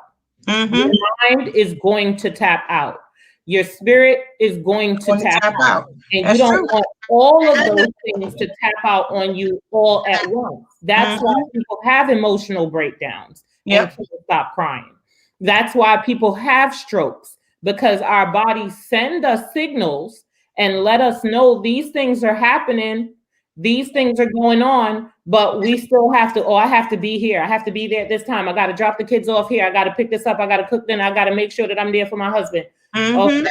Your mind is going to tap out. Your spirit is going to tap out. And That's you don't true. want all of those things to tap out on you all at once. That's why people have emotional breakdowns and can't stop crying. That's why people have strokes, because our bodies send us signals and let us know these things are happening, these things are going on, but we still have to, oh, I have to be here. I have to be there at this time. I got to drop the kids off here. I got to pick this up. I got to cook dinner. I got to make sure that I'm there for my husband. Okay.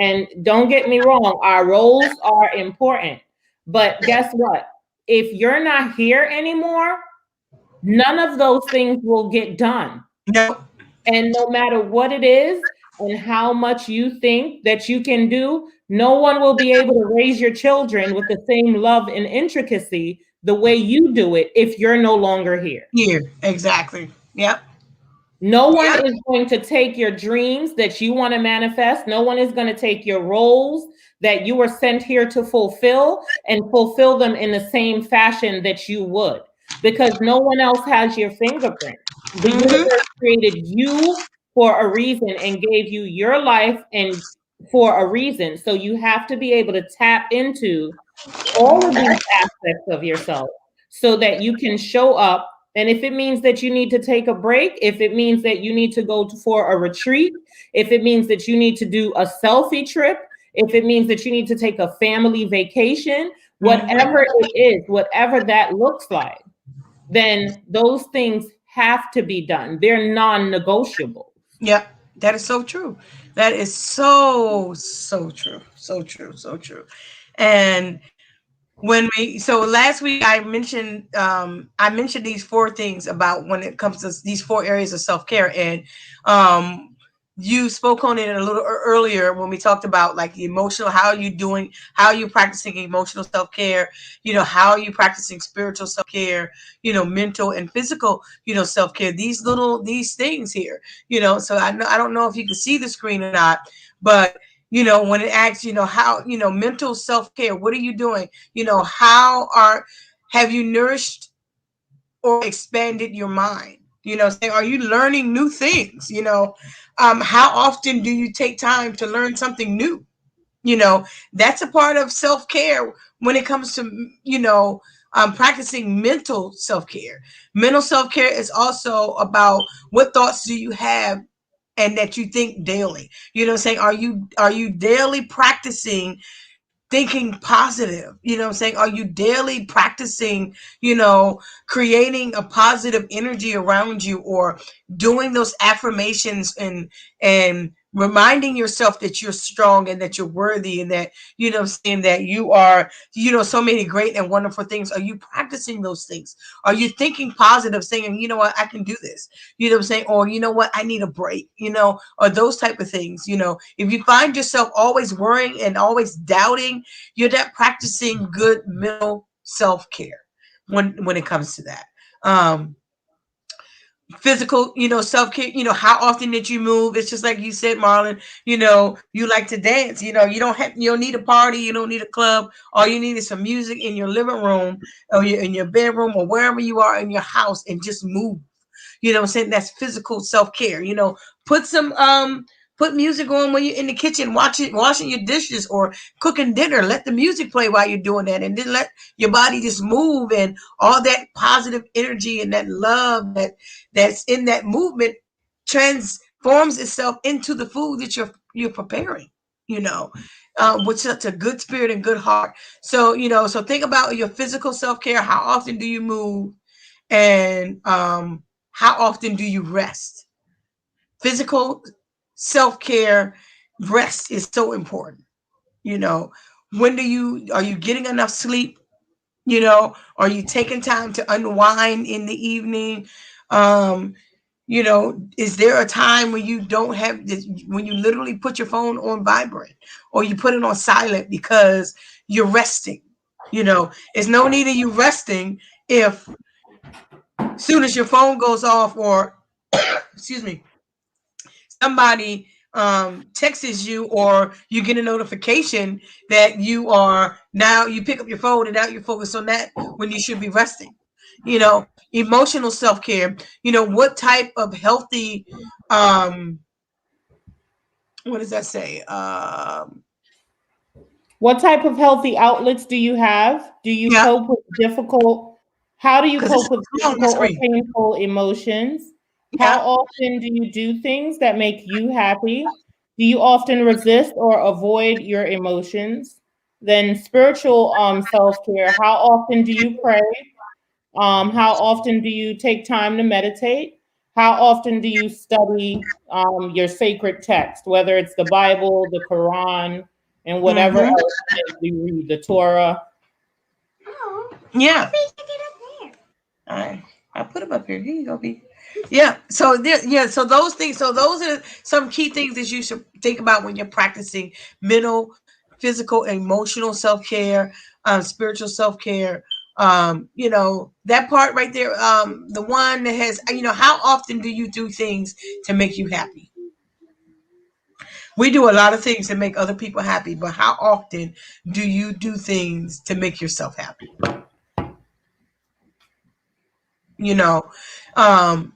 And don't get me wrong, our roles are important. But guess what? If you're not here anymore, none of those things will get done. No. And no matter what it is and how much you think that you can do, no one will be able to raise your children with the same love and intricacy the way you do it if you're no longer here. Here, exactly. Yep. No one is going to take your dreams that you want to manifest. No one is going to take your roles that you were sent here to fulfill and fulfill them in the same fashion that you would, because no one else has your fingerprint. The universe created you for a reason and gave you your life and for a reason. So you have to be able to tap into all of these aspects of yourself so that you can show up. And if it means that you need to take a break, if it means that you need to go for a retreat, if it means that you need to do a selfie trip, if it means that you need to take a family vacation, whatever it is, whatever that looks like, then those things have to be done. They're non-negotiable. Yeah, that is so true. That is so true. So true. So true. And so last week I mentioned these four things about when it comes to these four areas of self-care, and you spoke on it a little earlier when we talked about like the emotional, how are you practicing emotional self-care, how are you practicing spiritual self-care, mental and physical, self-care, these things here, so I don't know if you can see the screen or not, but when it asks, how, mental self-care, what are you doing? Have you nourished or expanded your mind? Are you learning new things? How often do you take time to learn something new? That's a part of self-care when it comes to, practicing mental self-care. Mental self-care is also about what thoughts do you have and that you think daily. Are you daily practicing thinking positive? Are you daily practicing, creating a positive energy around you, or doing those affirmations and reminding yourself that you're strong and that you're worthy and that, saying that you are, so many great and wonderful things. Are you practicing those things? Are you thinking positive, saying, what, I can do this, or what, I need a break, or those type of things. If you find yourself always worrying and always doubting, you're not practicing good mental self-care when it comes to that. Physical, self-care, how often did you move? It's just like you said, Marlon, you like to dance, you don't need a party, you don't need a club. All you need is some music in your living room or in your bedroom or wherever you are in your house, and just move. That's physical self-care. Put music on when you're in the kitchen, washing your dishes or cooking dinner. Let the music play while you're doing that, and then let your body just move, and all that positive energy and that love that's in that movement transforms itself into the food that you're preparing, with such a good spirit and good heart. So, so think about your physical self-care. How often do you move? And how often do you rest? Physical self-care, rest is so important. When are you getting enough sleep? Are you taking time to unwind in the evening? Is there a time when you don't have this, when you literally put your phone on vibrate or you put it on silent because you're resting? There's no need of you resting if soon as your phone goes off, or excuse me, somebody texts you, or you get a notification that you are now, you pick up your phone and now you're focused on that when you should be resting. Emotional self-care. What type of healthy, what does that say? What type of healthy outlets do you have? Do you Yeah, cope with difficult? How do you because it's cope with on the difficult or screen. painful emotions? How Yeah. often do you do things that make you happy? Do you often resist or avoid your emotions? Then spiritual self-care. How often do you pray? How often do you take time to meditate? How often do you study your sacred text, whether it's the Bible, the Quran, and whatever Mm-hmm. else it is you read, the Torah? Yeah. I put them up here. Here you go, B. Yeah. So So those things. So those are some key things that you should think about when you're practicing mental, physical, emotional self care, spiritual self care. That part right there. The one that has. How often do you do things to make you happy? We do a lot of things to make other people happy, but how often do you do things to make yourself happy? You know, um,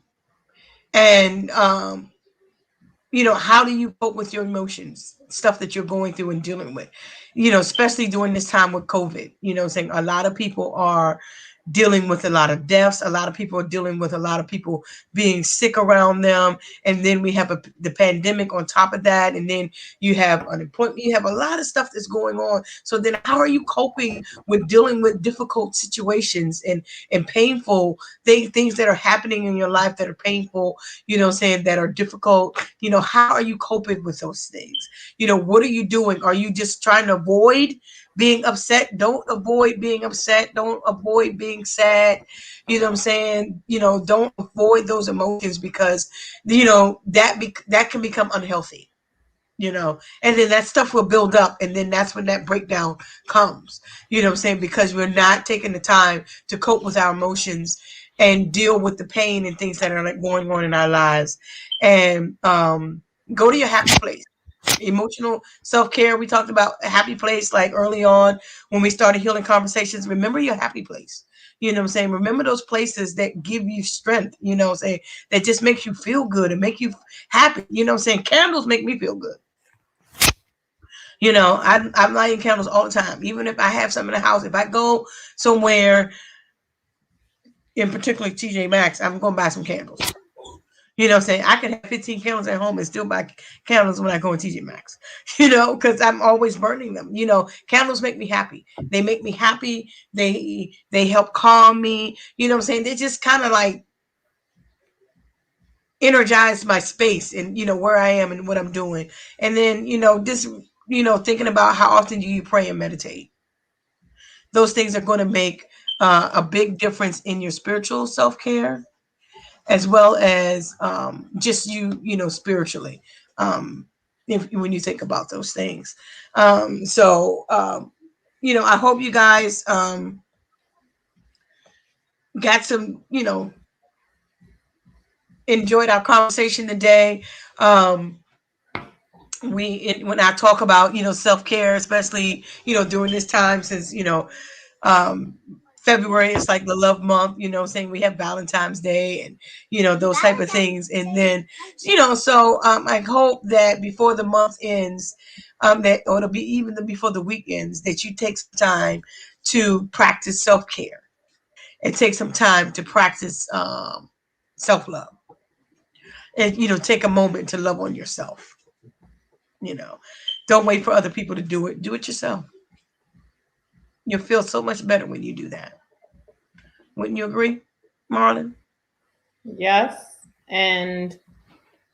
and how do you cope with your emotions, stuff that you're going through and dealing with, especially during this time with COVID. Saying a lot of people are dealing with a lot of deaths. A lot of people are dealing with a lot of people being sick around them. And then we have the pandemic on top of that. And then you have unemployment. You have a lot of stuff that's going on. So then how are you coping with dealing with difficult situations and painful things that are happening in your life that are painful, saying that are difficult? How are you coping with those things? What are you doing? Are you just trying to avoid being upset? Don't avoid being upset. Don't avoid being sad. You know what I'm saying? Don't avoid those emotions, because that can become unhealthy. And then that stuff will build up, and then that's when that breakdown comes. You know what I'm saying? Because we're not taking the time to cope with our emotions and deal with the pain and things that are like going on in our lives. And go to your happy place. Emotional self-care, we talked about a happy place like early on when we started healing conversations. Remember your happy place. You know what I'm saying? Remember those places that give you strength, saying that just makes you feel good and make you happy. You know what I'm saying? Candles make me feel good. I'm lighting candles all the time. Even if I have some in the house, if I go somewhere, in particular TJ Maxx, I'm going to buy some candles. You know what I'm saying? I could have 15 candles at home and still buy candles when I go in TJ Maxx, because I'm always burning them. Candles make me happy. They make me happy. They help calm me. You know what I'm saying? They just kind of like energize my space and, where I am and what I'm doing. And then, just, thinking about how often do you pray and meditate. Those things are going to make a big difference in your spiritual self-care, as well as just spiritually, when you think about those things. I hope you guys got some, enjoyed our conversation today. When I talk about self-care, especially during this time, since um, February is like the love month, saying we have Valentine's Day and, those type of things. And then, so I hope that before the month ends, or it'll be even before the weekends, that you take some time to practice self-care and take some time to practice self-love, and, take a moment to love on yourself. You know, don't wait for other people to do it. Do it yourself. You'll feel so much better when you do that. Wouldn't you agree, Marlon? Yes. And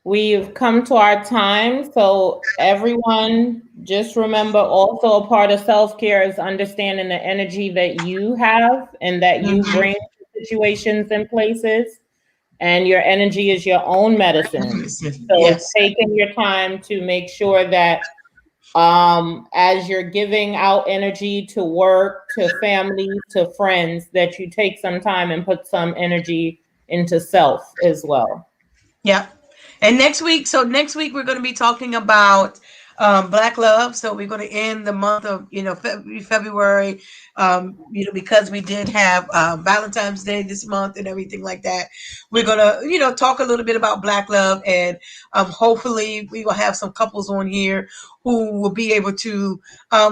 we've come to our time. So, everyone, just remember also a part of self care is understanding the energy that you have and that you Mm-hmm. bring to situations and places. And your energy is your own medicine. So, Yes. taking your time to make sure that as you're giving out energy to work, to family, to friends, that you take some time and put some energy into self as well. Yeah. And next week we're going to be talking about Black love. So we're going to end the month of February, because we did have Valentine's Day this month and everything like that. We're going to talk a little bit about Black love, and hopefully we will have some couples on here who will be able to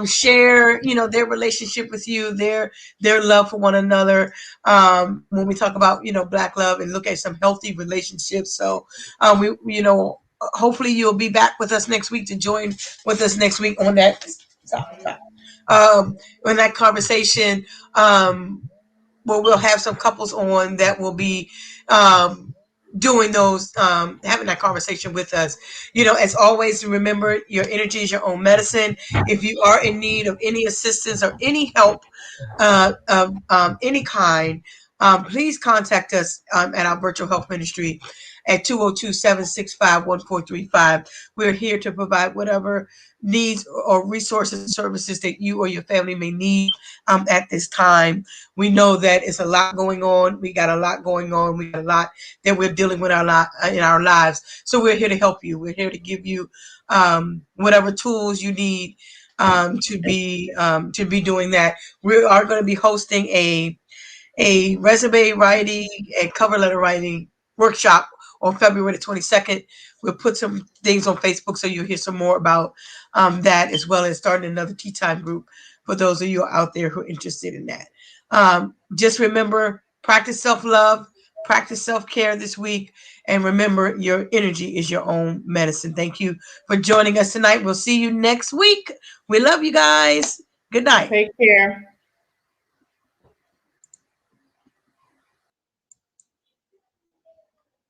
share their relationship with you, their love for one another, when we talk about Black love, and look at some healthy relationships. So hopefully you'll be back with us next week to join with us next week on that conversation, where we'll have some couples on that will be doing those, having that conversation with us. As always, remember, your energy is your own medicine. If you are in need of any assistance or any help of any kind, please contact us at our virtual health ministry at 202-765-1435. We're here to provide whatever needs or resources and services that you or your family may need at this time. We know that it's a lot going on. We got a lot going on. We got a lot that we're dealing with in our lives. So we're here to help you. We're here to give you whatever tools you need to be doing that. We are going to be hosting a resume writing and cover letter writing workshop on February the 22nd. We'll put some things on Facebook so you'll hear some more about that, as well as starting another tea time group for those of you out there who are interested in that. Just remember, practice self-love, practice self-care this week, and remember, your energy is your own medicine. Thank you for joining us tonight. We'll see you next week. We love you guys. Good night. Take care.